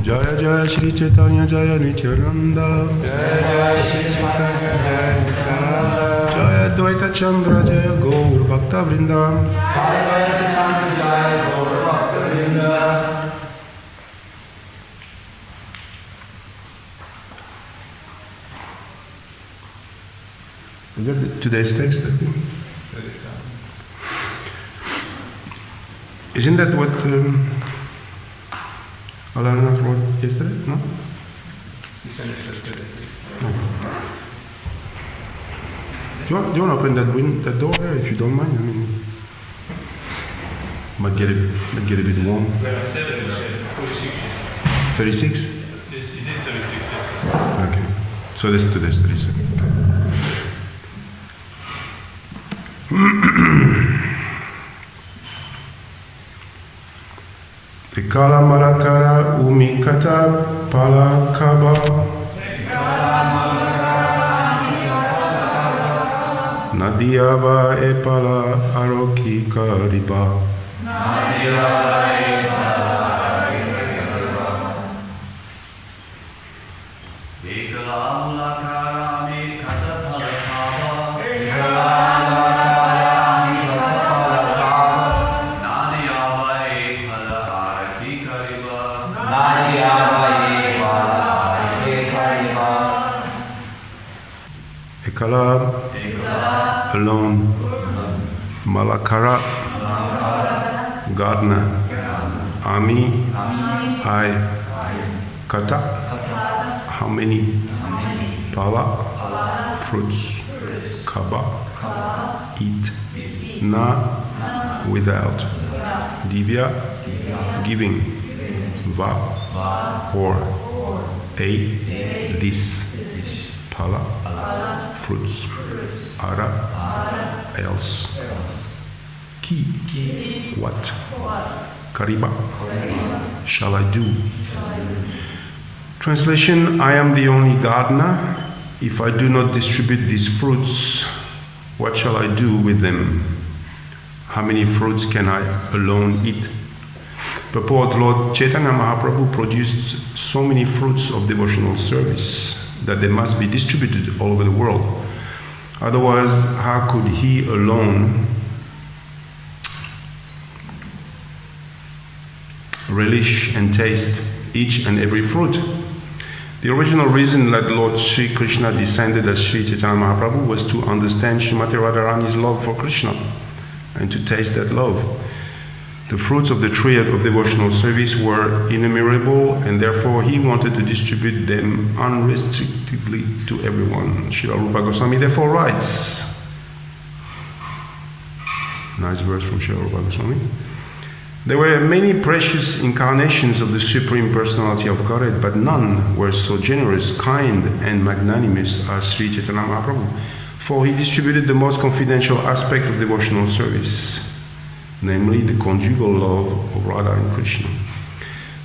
Jaya Jaya Shri Caitanya Jaya Nityananda. Jaya Dvaita Chandra Jaya Gaur Bhakta Vrinda. Is that today's text? Isn't that what Alana wrote yesterday? No? No. Do you want to open that door there, if you don't mind? I mean, might get a bit warm. 36? Okay. So let's do this 36. Ekala Marakara Umikata Palakaba Nadiaba Epala Aroki Kariba Ekala, alone, Malakara, gardener, Ami, I, Kata, how many, Pala, fruits, Kaba, eat, Na, without, Divya, giving, Va, or, A, this, Pala, fruits, Ara, else, Ki, what, Kariba, shall I do? Translation: I am the only gardener. If I do not distribute these fruits, what shall I do with them? How many fruits can I alone eat? Purport: Lord Chaitanya Mahaprabhu produced so many fruits of devotional service that they must be distributed all over the world. Otherwise, how could he alone relish and taste each and every fruit? The original reason that Lord Sri Krishna descended as Sri Chaitanya Mahaprabhu was to understand Srimati Radharani's love for Krishna and to taste that love. The fruits of the tree of devotional service were innumerable, and therefore he wanted to distribute them unrestrictedly to everyone. Srila Rupa Goswami therefore writes, nice verse from Srila Rupa Goswami, there were many precious incarnations of the Supreme Personality of Godhead, but none were so generous, kind, and magnanimous as Sri Chaitanya Mahaprabhu, for he distributed the most confidential aspect of devotional service, namely the conjugal love of Radha and Krishna.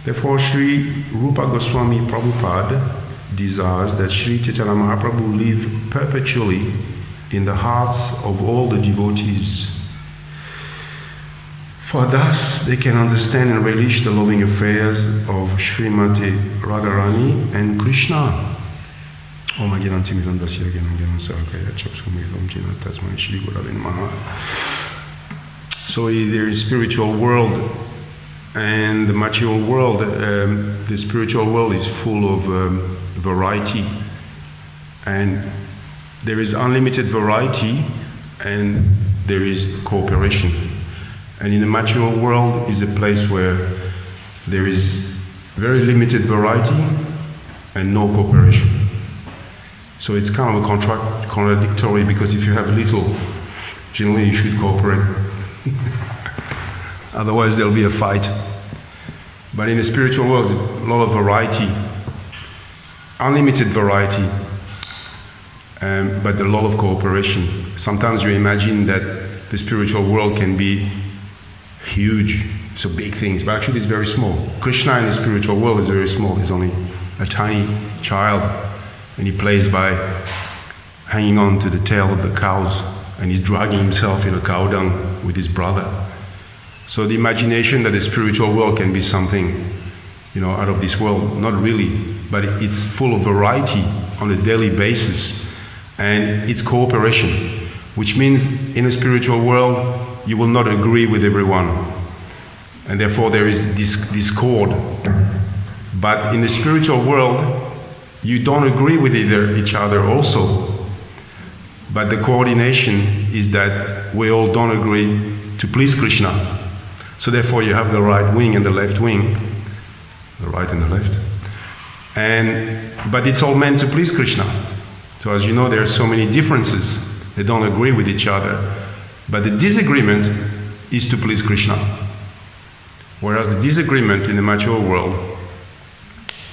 Therefore, Sri Rupa Goswami Prabhupada desires that Sri Chaitanya Mahaprabhu live perpetually in the hearts of all the devotees, for thus they can understand and relish the loving affairs of Srimati Radharani and Krishna. So there is spiritual world and the material world. The spiritual world is full of variety, and there is unlimited variety and there is cooperation. And in the material world is a place where there is very limited variety and no cooperation. So it's kind of a contradictory, because if you have little, generally you should cooperate. Otherwise there'll be a fight. But in the spiritual world, there's a lot of variety, unlimited variety, but a lot of cooperation. Sometimes you imagine that the spiritual world can be huge, so big things, but actually it's very small. Krishna in the spiritual world is very small. He's only a tiny child, and he plays by hanging on to the tail of the cows, and he's dragging himself in a cow dung with his brother. So the imagination that the spiritual world can be something, out of this world, not really, but it's full of variety on a daily basis, and it's cooperation, which means in a spiritual world you will not agree with everyone, and therefore there is discord. But in the spiritual world you don't agree with each other also, but the coordination is that we all don't agree to please Krishna. So therefore you have the right wing and the left wing, the right and the left, but it's all meant to please Krishna. So as you know, there are so many differences. They don't agree with each other, but the disagreement is to please Krishna. Whereas the disagreement in the mature world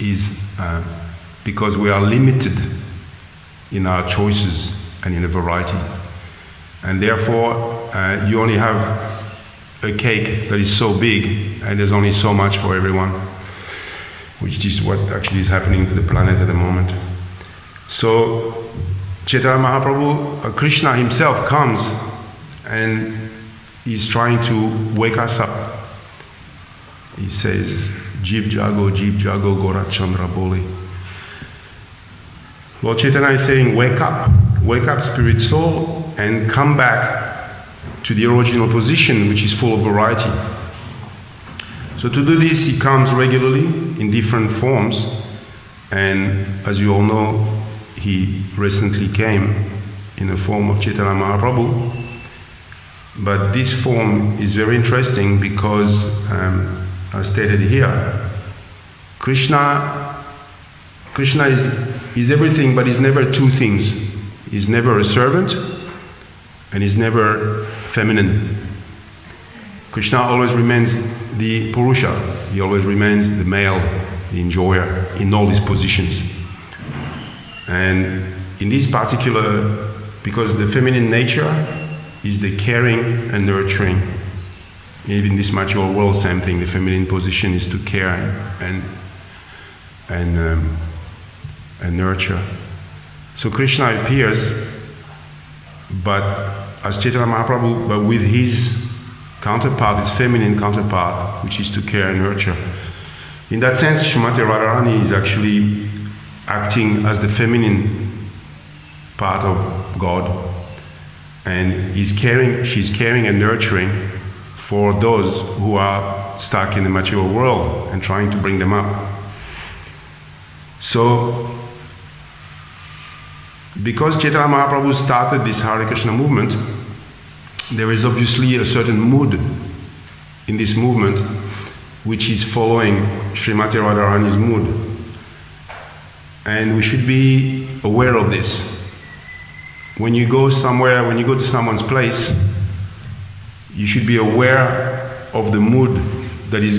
is because we are limited in our choices and in a variety, and therefore you only have a cake that is so big and there's only so much for everyone, which is what actually is happening to the planet at the moment. So Chaitanya Mahaprabhu, Krishna himself comes and he's trying to wake us up. He says, Jeev Jago Gora Chandra Bole. Lord Chaitanya is saying, wake up spirit soul, and come back to the original position, which is full of variety. So to do this, he comes regularly in different forms, and as you all know, he recently came in the form of Chaitanya Mahaprabhu. But this form is very interesting because, as stated here, Krishna is everything, but he's never two things. He's never a servant, and he's never feminine. Krishna always remains the Purusha. He always remains the male, the enjoyer, in all his positions. And in this particular, because the feminine nature is the caring and nurturing. Even in this mature world, same thing. The feminine position is to care and nurture. So Krishna appears, but as Chaitanya Mahaprabhu, but with his counterpart, his feminine counterpart, which is to care and nurture. In that sense, Srimati Radharani is actually acting as the feminine part of God, and she's caring and nurturing for those who are stuck in the material world and trying to bring them up. So, because Chaitanya Mahaprabhu started this Hare Krishna movement, there is obviously a certain mood in this movement which is following Srimati Radharani's mood. And we should be aware of this. When you go somewhere, when you go to someone's place, you should be aware of the mood that is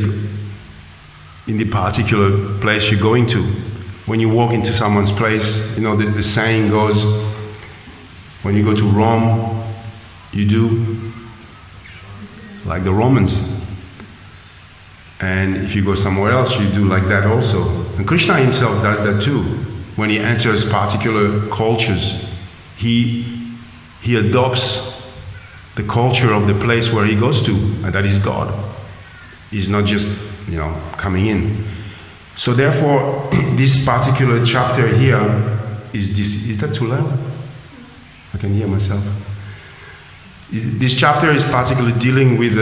in the particular place you're going to. When you walk into someone's place, the saying goes, when you go to Rome, you do like the Romans. And if you go somewhere else, you do like that also. And Krishna himself does that too. When he enters particular cultures, he adopts the culture of the place where he goes to, and that is God. He's not just, coming in. So therefore, this particular chapter here is that too loud? I can hear myself. This chapter is particularly dealing with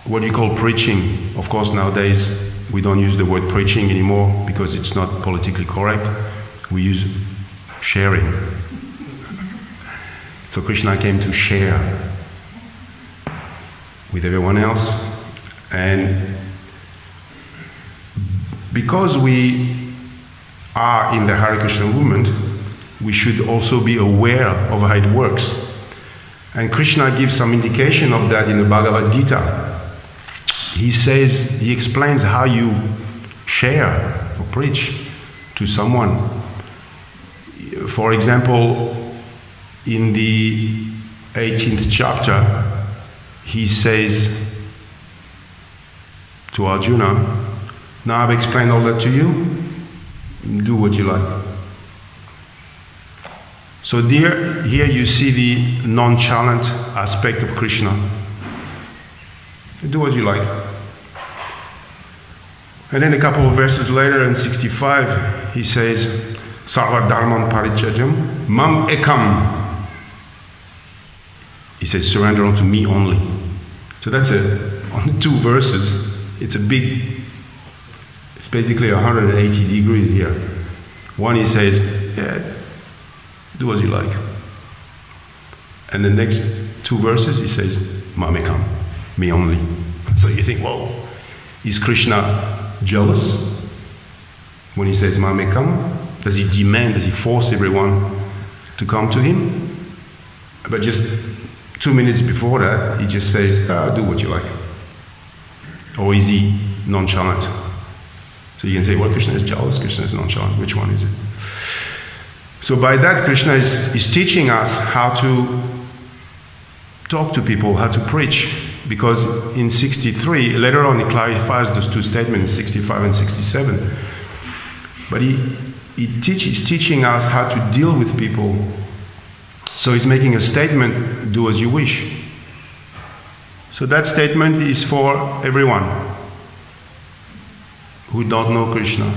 what you call preaching. Of course, nowadays we don't use the word preaching anymore because it's not politically correct. We use sharing. So Krishna came to share with everyone else, and because we are in the Hare Krishna movement, we should also be aware of how it works. And Krishna gives some indication of that in the Bhagavad Gita. He explains how you share or preach to someone. For example, in the 18th chapter, he says to Arjuna, now I've explained all that to you, do what you like. So here you see the nonchalant aspect of Krishna. Do what you like. And then a couple of verses later in 65, he says, Sarva Dharman Parityajam Mam Ekam. He says, surrender unto me only. So that's on 2 verses. It's basically 180 degrees here. One he says, yeah, do as you like. And the next 2 verses he says, Mam Ekam, me only. So you think, whoa, is Krishna jealous when he says Mam Ekam? Does he demand, does he force everyone to come to him? But just 2 minutes before that, he just says, do what you like. Or is he nonchalant? So you can say, well, Krishna is jealous, Krishna is nonchalant. Which one is it? So by that, Krishna is teaching us how to talk to people, how to preach. Because in 63, later on he clarifies those 2 statements, 65 and 67. But he's teaching us how to deal with people. So he's making a statement, do as you wish. So that statement is for everyone who don't know Krishna.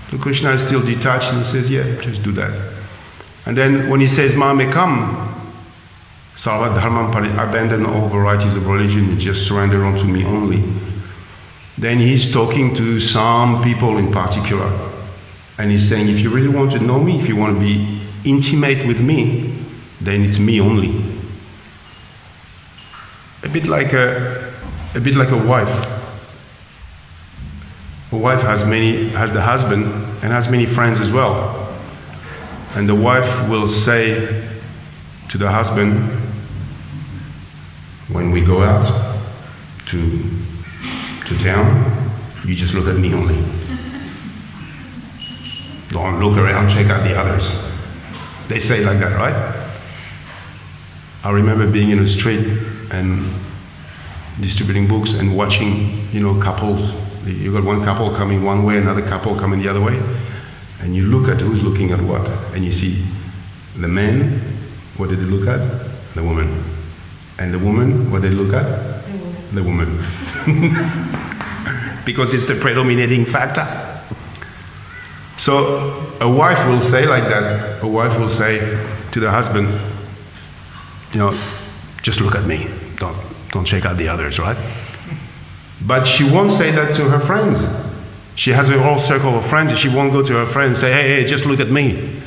So Krishna is still detached and he says, yeah, just do that. And then when he says, Mam Ekam, Sarva Dharman Pari, abandon all varieties of religion, just surrender unto me only. Then he's talking to some people in particular. And he's saying, if you really want to know me, if you want to be intimate with me, then it's me only. A bit like a wife. A wife has the husband and has many friends as well. And the wife will say to the husband, when we go out to town, you just look at me only. Don't look around, check out the others. They say like that, right? I remember being in a street and distributing books and watching, couples. You got one couple coming one way, another couple coming the other way, and you look at who's looking at what, and you see the men, what did they look at? The woman. And the woman, what did they look at? The woman. Because it's the predominating factor. So a wife will say like that. A wife will say to the husband, just look at me. Don't check out the others, right? But she won't say that to her friends. She has a whole circle of friends, and she won't go to her friends and say, hey, just look at me.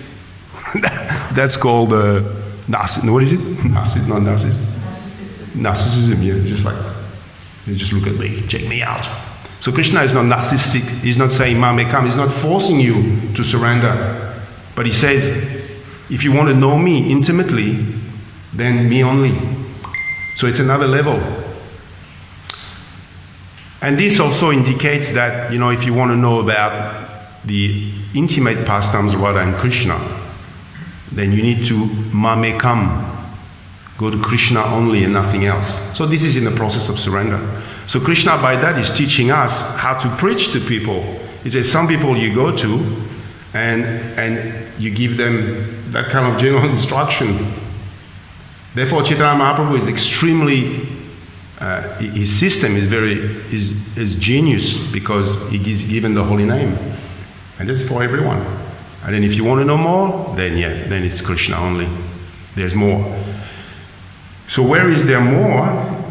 That's called narcissism. What is it? Not narcissism. Narcissism, yeah. Just like, just look at me, check me out. So Krishna is not narcissistic. He's not saying, Mam Ekam. He's not forcing you to surrender. But he says, if you want to know me intimately, then me only. So it's another level. And this also indicates that, if you want to know about the intimate pastimes of Radha and Krishna, then you need to Mam Ekam, go to Krishna only and nothing else. So this is in the process of surrender. So Krishna by that is teaching us how to preach to people. He says some people you go to and you give them that kind of general instruction. Therefore Chaitanya Mahaprabhu is extremely his system is genius because he's given the holy name, and this is for everyone. And then if you want to know more, then it's Krishna only. There's more. So where is there more?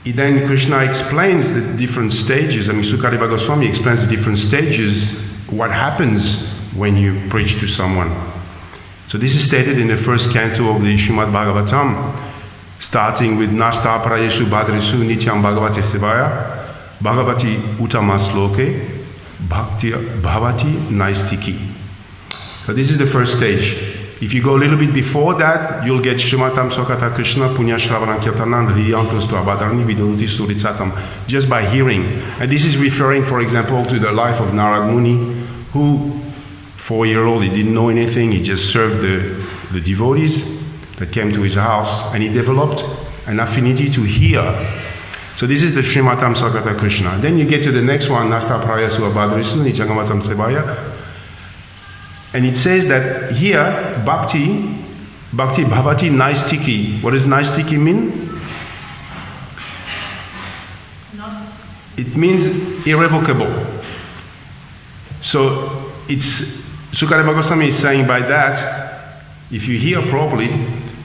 Then Krishna explains the different stages. Sukadeva Goswami explains the different stages, what happens when you preach to someone. So this is stated in the first canto of the Srimad Bhagavatam, starting with Nasta Prayesu Bhadresu Nityam Bhagavate Sevaya Bhagavati Uttamasloke Bhakti Bhavati Naistiki. So this is the first stage. If you go a little bit before that, you'll get Srimatam Sokata Krishna Punya Shravanam Kirtanam Hriyantos to Abhadarni Vidunuti Suritsatam, just by hearing. And this is referring, for example, to the life of Narad Muni, who 4-year-old, he didn't know anything, he just served the devotees that came to his house, and he developed an affinity to hear. So this is the Srimatam Sokata Krishna. Then you get to the next one, Nasta Prayasu Abhadrisu Nityangamatam Sebaya. And it says that here, bhakti Bhakti bhavati naistiki. What does naistiki mean? It means irrevocable. So it's Sukadeva Goswami is saying by that, if you hear properly,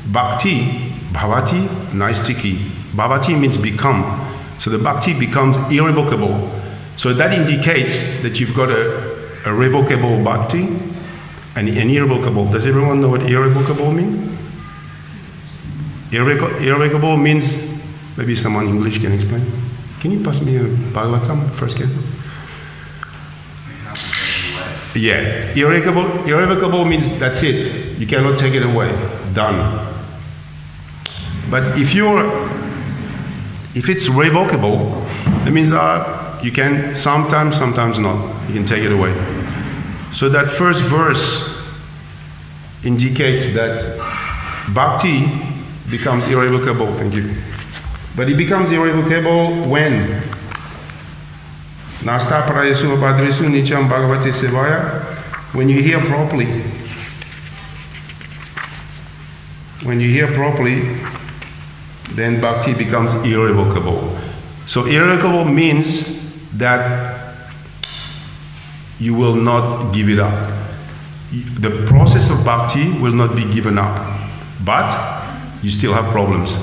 bhakti bhavati naistiki. Bhavati means become. So the bhakti becomes irrevocable. So that indicates that you've got a revocable bhakti and an irrevocable. Does everyone know what irrevocable means? Irrevocable means, maybe someone in English can explain. Can you pass me a Bhagavatam first, kid? Yeah, irrevocable means that's it. You cannot take it away. Done. But if it's revocable, that means you can sometimes not. You can take it away. So that first verse indicates that bhakti becomes irrevocable. Thank you. But it becomes irrevocable when Nasta prayesu abhadresu nityam bhagavate sevaya. When you hear properly, then bhakti becomes irrevocable. So irrevocable means that you will not give it up. The process of bhakti will not be given up, but you still have problems.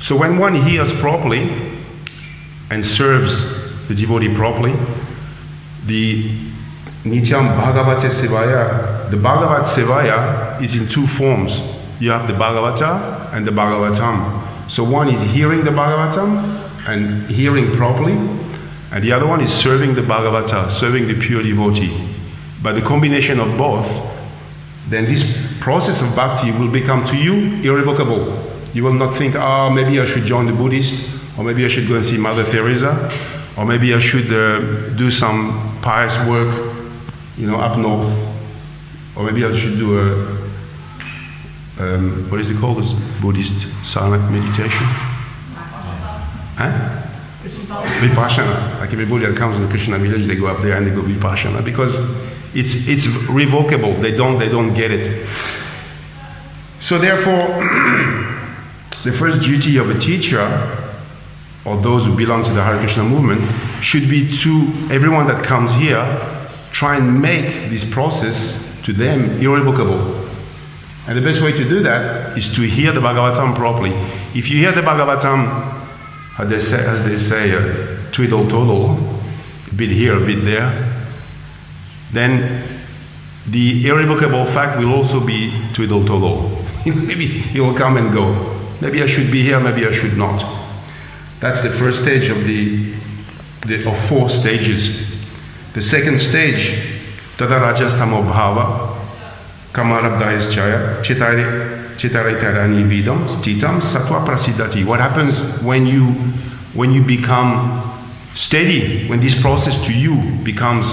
So when one hears properly and serves the devotee properly, the Nityam Bhagavate Sevaya, the Bhagavat Sevaya is in two forms. You have the Bhagavata and the Bhagavatam. So one is hearing the Bhagavatam and hearing properly, and the other one is serving the Bhagavata, serving the pure devotee. By the combination of both, then this process of bhakti will become to you irrevocable. You will not think, maybe I should join the Buddhist, or maybe I should go and see Mother Teresa, or maybe I should do some pious work, up north, or maybe I should do what is it called, this Buddhist silent meditation? Huh? Vipassana. Like everybody that comes to the Krishna village, they go up there and they go Vipassana, because it's revocable. They don't get it. So therefore, the first duty of a teacher, or those who belong to the Hare Krishna movement, should be to everyone that comes here, try and make this process to them irrevocable. And the best way to do that is to hear the Bhagavatam properly. If you hear the Bhagavatam, as they say, twiddle toddle, a bit here, a bit there, then the irrevocable fact will also be twiddle toddle. Maybe he will come and go. Maybe I should be here, maybe I should not. That's the first stage of 4 stages. The second stage, Tada Rajastamo Bhava, Kamarabdayaschaya, Chitaritarani Vidam, Stitam, Satwa Prasidati. What happens when you become steady, when this process to you becomes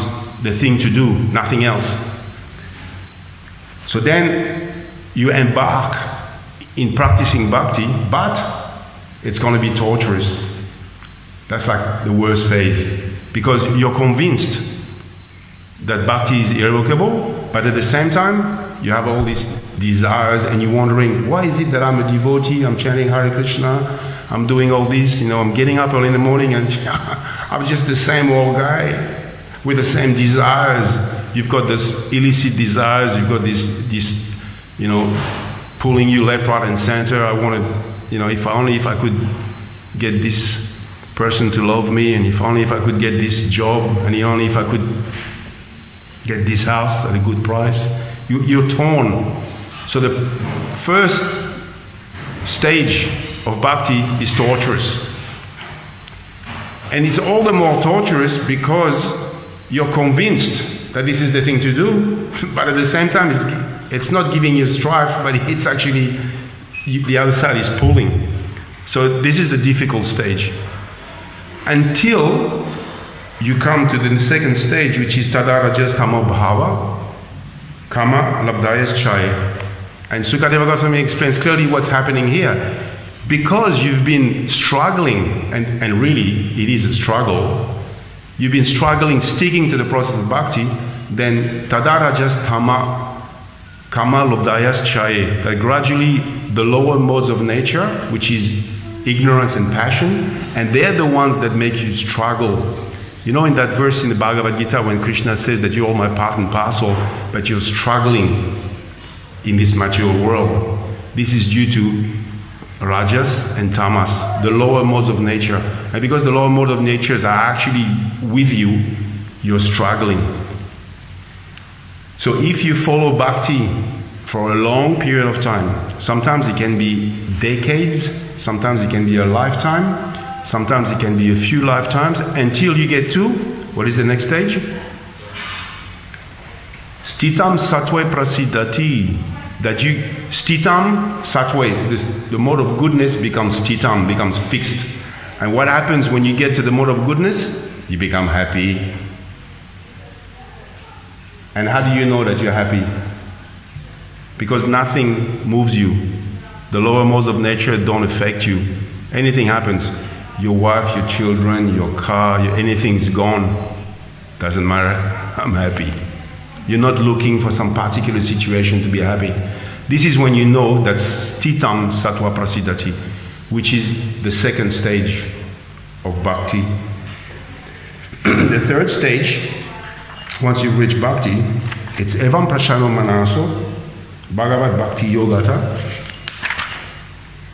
the thing to do, nothing else? So then you embark in practicing bhakti, but it's going to be torturous. That's like the worst phase, because you're convinced that bhakti is irrevocable, but at the same time you have all these desires and you're wondering, why is it that I'm a devotee, I'm chanting Hare Krishna, I'm doing all this, I'm getting up early in the morning and I'm just the same old guy with the same desires. You've got this illicit desires, you've got this pulling you left, right and center. I want to, if I could get this person to love me, and if I could get this job, and only if I could get this house at a good price. You're torn. So the first stage of bhakti is torturous. And it's all the more torturous because you're convinced that this is the thing to do, but at the same time it's not giving you strife, but it's actually, the other side is pulling. So this is the difficult stage. Until you come to the second stage, which is Tadarajas Hamo Bhava, Kama Labdayaschaya. And Sukadeva Goswami explains clearly what's happening here. Because you've been struggling, and really it is a struggle, you've been struggling, sticking to the process of bhakti, then Tadarajas Tama Kama Lobdayas Chaye, that gradually the lower modes of nature, which is ignorance and passion, and they're the ones that make you struggle. You know, in that verse in the Bhagavad Gita when Krishna says that you're all my part and parcel, but you're struggling in this material world. This is due to Rajas and Tamas, the lower modes of nature. And because the lower modes of nature are actually with you, you're struggling. So if you follow bhakti for a long period of time, sometimes it can be decades, sometimes it can be a lifetime, sometimes it can be a few lifetimes, until you get to, what is the next stage? Stitam satve prasidati. That you, stitam satve, the mode of goodness becomes stitam, becomes fixed. And what happens when you get to the mode of goodness? You become happy. And how do you know that you're happy? Because nothing moves you. The lower modes of nature don't affect you. Anything happens, your wife, your children, your car, anything is gone. Doesn't matter, I'm happy. You're not looking for some particular situation to be happy. This is when you know that Stitam Sattva Prasidati, which is the second stage of bhakti. The third stage, once you've reached bhakti, it's Evam Prashano Manaso, Bhagavad Bhakti Yogata,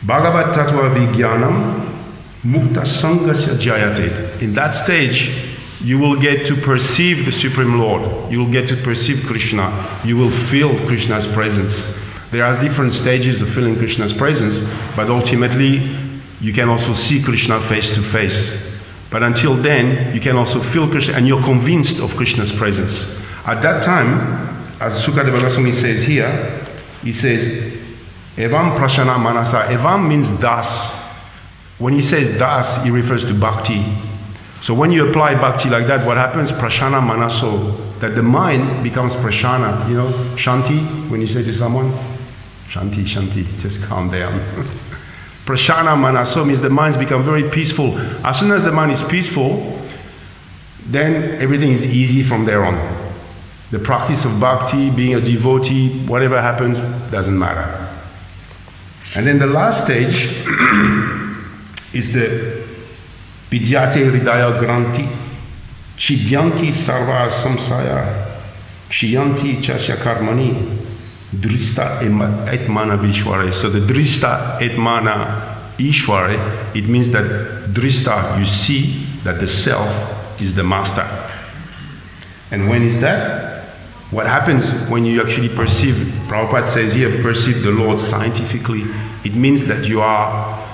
Bhagavad Tattva Vijnanam, Mukta Sangasya Jayate. In that stage, you will get to perceive the Supreme Lord. You will get to perceive Krishna. You will feel Krishna's presence. There are different stages of feeling Krishna's presence, but ultimately you can also see Krishna face to face. But until then, you can also feel Krishna, and you're convinced of Krishna's presence. At that time, as Sukadeva Goswami says here, he says, Evam Prashana Manasa. Evam means das. When he says das, he refers to bhakti. So when you apply bhakti like that, what happens? Prashana Manaso, that the mind becomes prashana. You know, Shanti, when you say to someone, Shanti, Shanti, just calm down. Prashana Manaso means the minds become very peaceful. As soon as the mind is peaceful, then everything is easy from there on. The practice of bhakti, being a devotee, whatever happens, doesn't matter. And then the last stage is the Vidyate Hridaya Granti, Chidyanti Sarva Samsaya, Kshiyanti Chasya Karmani, Drista Etmana Vishware. So the Drista Etmana Ishware, it means that Drista, you see that the self is the master. And when is that? What happens when you actually perceive, Prabhupada says here, perceive the Lord scientifically, it means that you are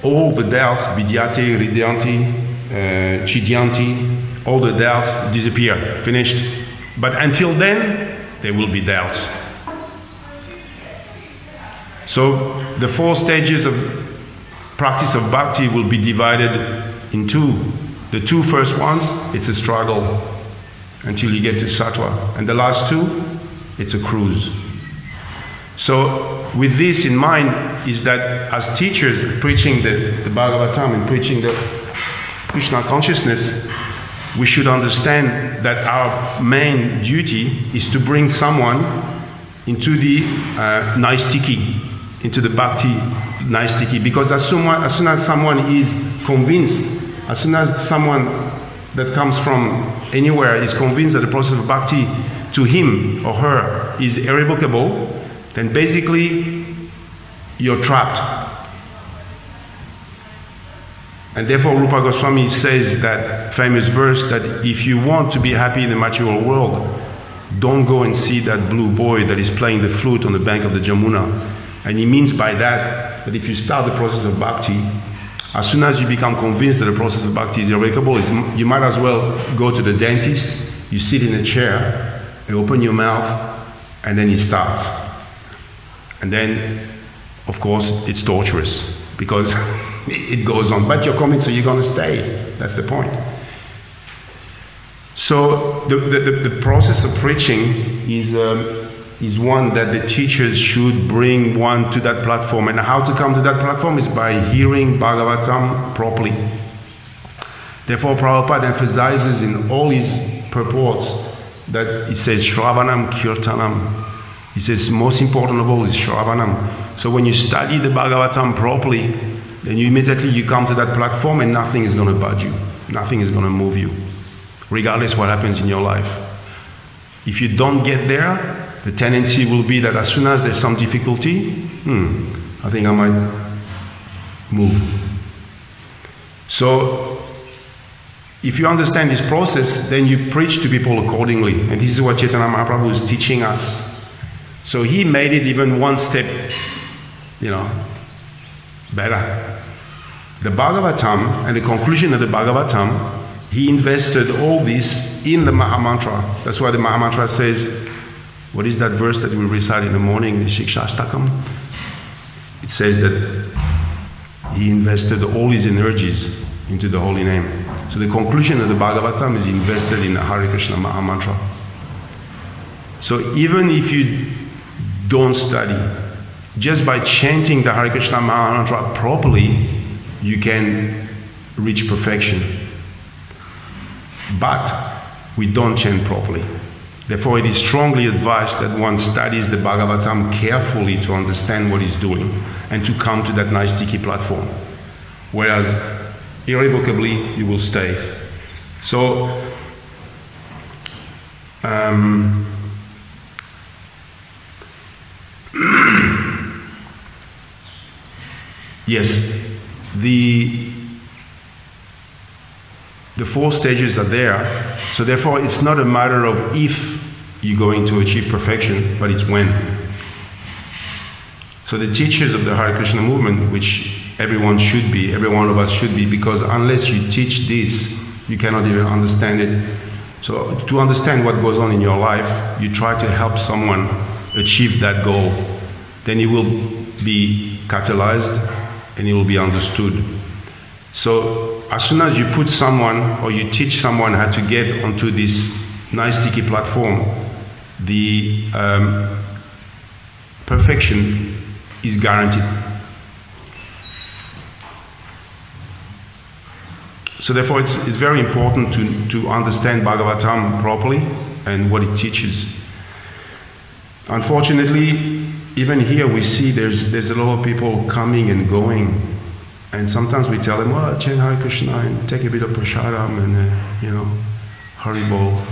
all the doubts, Vidyate, Hridyanti, Chidyanti, all the doubts disappear, finished. But until then, there will be doubts. So the 4 stages of practice of bhakti will be divided in 2. The 2 first ones, it's a struggle until you get to sattva. And the last 2, it's a cruise. So with this in mind is that as teachers preaching the Bhagavatam and preaching the Krishna consciousness, we should understand that our main duty is to bring someone into the Naistiki, into the Bhakti Naistiki, because as soon as someone is convinced, as soon as someone that comes from anywhere is convinced that the process of Bhakti to him or her is irrevocable, then basically you're trapped. And therefore Rupa Goswami says that famous verse that if you want to be happy in the material world, don't go and see that blue boy that is playing the flute on the bank of the Jamuna. And he means by that if you start the process of bhakti, as soon as you become convinced that the process of bhakti is irrevocable, you might as well go to the dentist, you sit in a chair, and open your mouth, and then it starts. And then, of course, it's torturous, because it goes on. But you're coming, so you're going to stay. That's the point. So the process of preaching is one that the teachers should bring one to that platform. And how to come to that platform is by hearing Bhagavatam properly. Therefore, Prabhupada emphasizes in all his purports that he says Shravanam Kirtanam. He says most important of all is Shravanam. So when you study the Bhagavatam properly, then you immediately come to that platform and nothing is going to budge you. Nothing is going to move you, regardless what happens in your life. If you don't get there, the tendency will be that as soon as there's some difficulty, I think I might move. So, if you understand this process, then you preach to people accordingly. And this is what Chaitanya Mahaprabhu is teaching us. So he made it even one step, better. The Bhagavatam and the conclusion of the Bhagavatam, he invested all this in the Mahamantra. That's why the Mahamantra says, what is that verse that we recite in the morning, the Shikshastakam? It says that he invested all his energies into the holy name. So the conclusion of the Bhagavatam is invested in the Hare Krishna Mahamantra. So even if you don't study, just by chanting the Hare Krishna Mahamantra properly, you can reach perfection. But we don't chant properly. Therefore, it is strongly advised that one studies the Bhagavatam carefully to understand what he's doing and to come to that nice sticky platform. Whereas, irrevocably, you will stay. So, yes, the 4 stages are there. So therefore, it's not a matter of if you're going to achieve perfection, but it's when. So the teachers of the Hare Krishna movement, which every one of us should be, because unless you teach this, you cannot even understand it. So to understand what goes on in your life, you try to help someone achieve that goal. Then it will be catalyzed and it will be understood. So as soon as you put someone or you teach someone how to get onto this nice sticky platform, the perfection is guaranteed. So therefore it's very important to understand Bhagavatam properly and what it teaches. Unfortunately, even here we see there's a lot of people coming and going. And sometimes we tell them, well, chant Hare Krishna and take a bit of prasadam and, Haribol,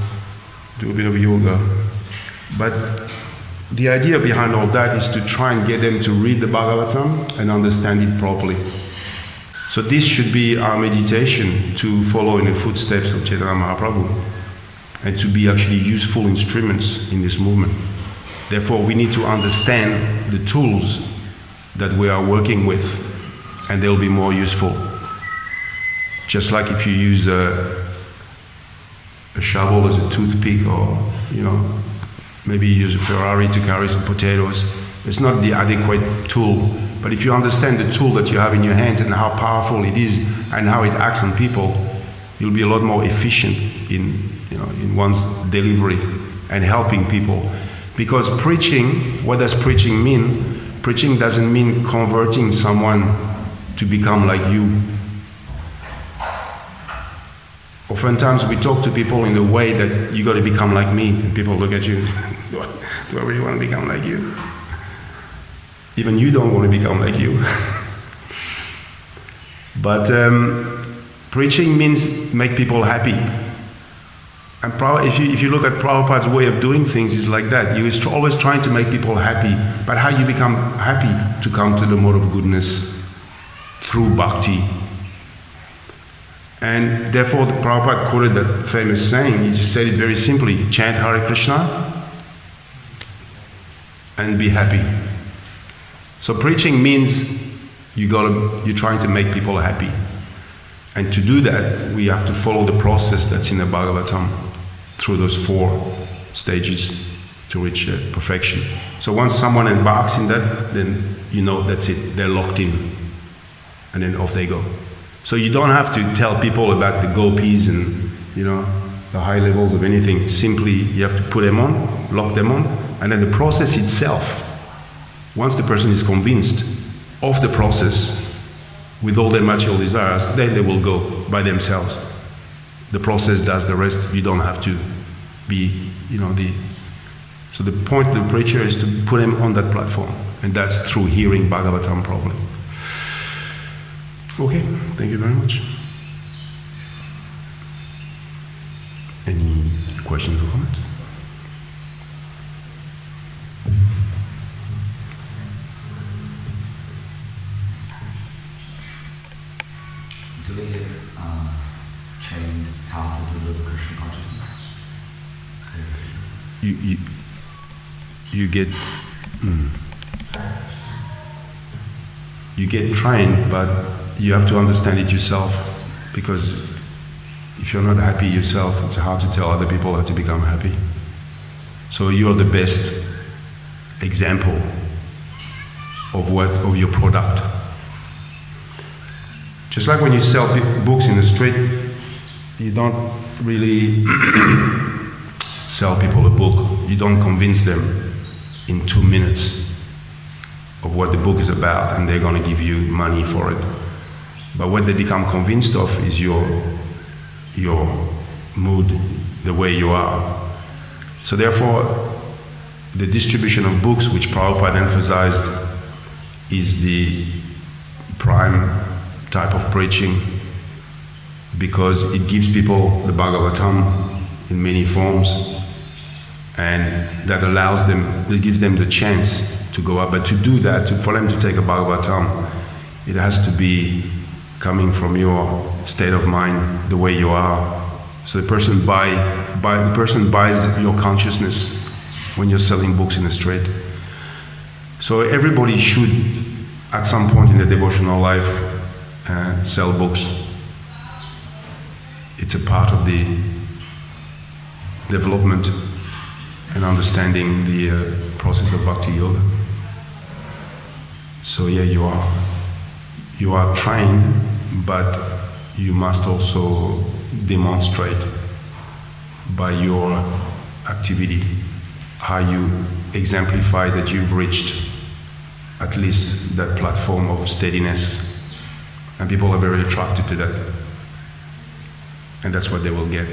do a bit of yoga. But the idea behind all that is to try and get them to read the Bhagavatam and understand it properly. So this should be our meditation, to follow in the footsteps of Chaitanya Mahaprabhu and to be actually useful instruments in this movement. Therefore, we need to understand the tools that we are working with, and they'll be more useful. Just like if you use a shovel as a toothpick, or maybe you use a Ferrari to carry some potatoes. It's not the adequate tool, but if you understand the tool that you have in your hands and how powerful it is and how it acts on people, you'll be a lot more efficient in one's delivery and helping people. Because preaching, what does preaching mean? Preaching doesn't mean converting someone to become like you. Oftentimes we talk to people in the way that you got to become like me, and people look at you and say, do I really want to become like you? Even you don't want to become like you. But preaching means make people happy. And if you look at Prabhupada's way of doing things, is like that. He was always trying to make people happy. But how you become happy? To come to the mode of goodness through bhakti. And therefore, the Prabhupada quoted that famous saying. He just said it very simply: chant Hare Krishna and be happy. So preaching means you're trying to make people happy. And to do that, we have to follow the process that's in the Bhagavatam through those 4 stages to reach perfection. So once someone embarks in that, then that's it. They're locked in. And then off they go. So you don't have to tell people about the gopis and the high levels of anything. Simply you have to put them on, lock them on, and then the process itself, once the person is convinced of the process with all their material desires, then they will go by themselves. the process does the rest. You don't have to be, so the point of the preacher is to put him on that platform, and that's through hearing Bhagavatam probably. Okay, thank you very much. Any questions or comments? Do we get trained how to develop Krishna consciousness? You get you get trained, but you have to understand it yourself, because if you're not happy yourself, it's hard to tell other people how to become happy. So you're the best example of your product. Just like when you sell books in the street, you don't really sell people a book. You don't convince them in 2 minutes of what the book is about, and they're going to give you money for it. But what they become convinced of is your mood, the way you are. So therefore, the distribution of books, which Prabhupada emphasized, is the prime type of preaching, because it gives people the Bhagavatam in many forms, and that allows them, it gives them the chance to go up. But to do that, for them to take a Bhagavatam, it has to be coming from your state of mind, the way you are. So the person buys your consciousness when you're selling books in the street. So everybody should, at some point in their devotional life, sell books. It's a part of the development and understanding the process of Bhakti Yoga. So yeah, you are trained, but you must also demonstrate by your activity how you exemplify that you've reached at least that platform of steadiness, and people are very attracted to that, and that's what they will get.